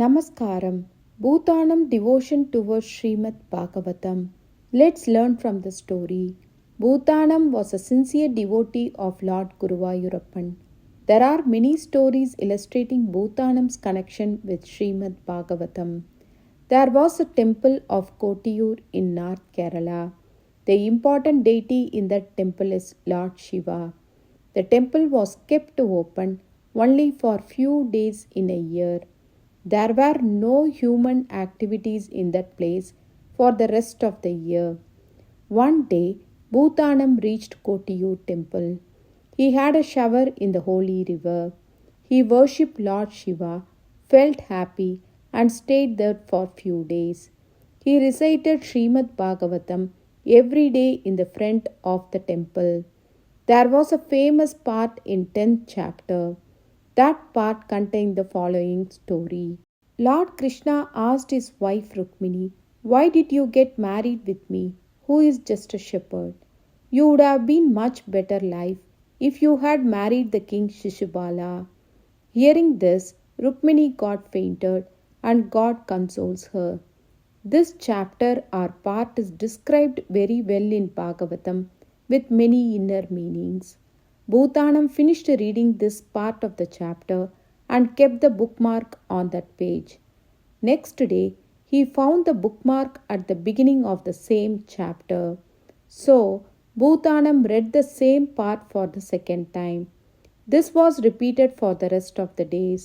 Namaskaram. Poonthanam devotion towards Srimad bhagavatam. Let's learn from the story. Poonthanam was a sincere devotee of Lord Guruvayoorappan. There are many stories illustrating Poonthanam's connection with Srimad bhagavatam. There was a temple of Kottayur in North Kerala. The important deity in that temple is Lord Shiva. The temple was kept open only for few days in a year. There were no human activities in that place for the rest of the year. One day, Poonthanam reached Kottayur temple. He had a shower in the holy river. He worshipped Lord Shiva, felt happy, and stayed there for few days. He recited Srimad Bhagavatam every day in the front of the temple. There was a famous part in 10th chapter. That part contained the following story. Lord Krishna asked his wife Rukmini, "Why did you get married with me, who is just a shepherd? You would have been much better life if you had married the king Shishubala." Hearing this, Rukmini got fainted and God consoles her. This chapter or part is described very well in Bhagavatam with many inner meanings. Poonthanam finished reading this part of the chapter and kept the bookmark on that page. Next day, he found the bookmark at the beginning of the same chapter. So, Poonthanam read the same part for the second time. This was repeated for the rest of the days.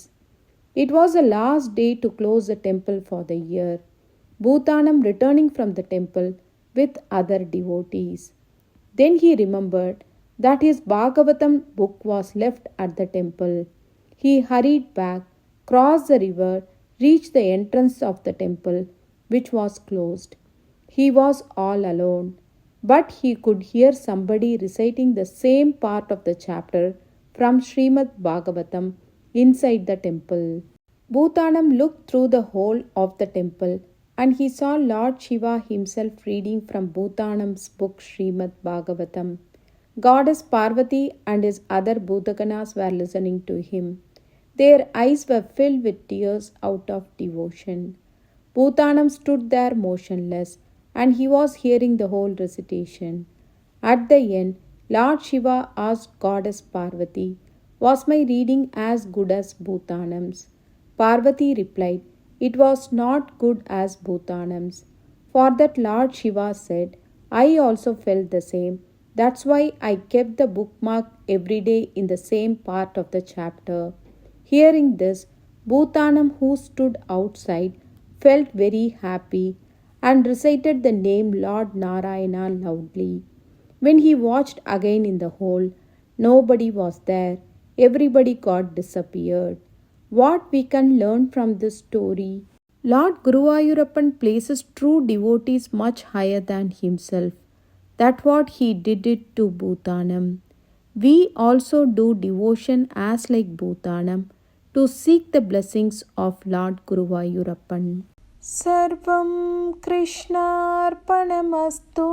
It was the last day to close the temple for the year. Poonthanam returning from the temple with other devotees. Then he remembered that his Bhagavatam book was left at the temple. He hurried back, crossed the river, reached the entrance of the temple, which was closed. He was all alone, but he could hear somebody reciting the same part of the chapter from Srimad Bhagavatam inside the temple. Poonthanam looked through the hole of the temple and he saw Lord Shiva himself reading from Poonthanam's book Srimad Bhagavatam. Goddess Parvati and his other Bhutaganas were listening to him. Their eyes were filled with tears out of devotion. Poonthanam stood there motionless and he was hearing the whole recitation. At the end, Lord Shiva asked Goddess Parvati, "Was my reading as good as Poonthanam's?" Parvati replied, "It was not good as Poonthanam's." For that Lord Shiva said, "I also felt the same. That's why I kept the bookmark every day in the same part of the chapter." Hearing this, Poonthanam, who stood outside, felt very happy and recited the name Lord Narayana loudly. When he watched again in the hole, nobody was there. Everybody got disappeared. What we can learn from this story? Lord Guruvayoorappan places true devotees much higher than himself. That's what he did it to Poonthanam. We also do devotion as like Poonthanam to seek the blessings of Lord Guruvayoorappan. Sarvam Krishnarpanamastu.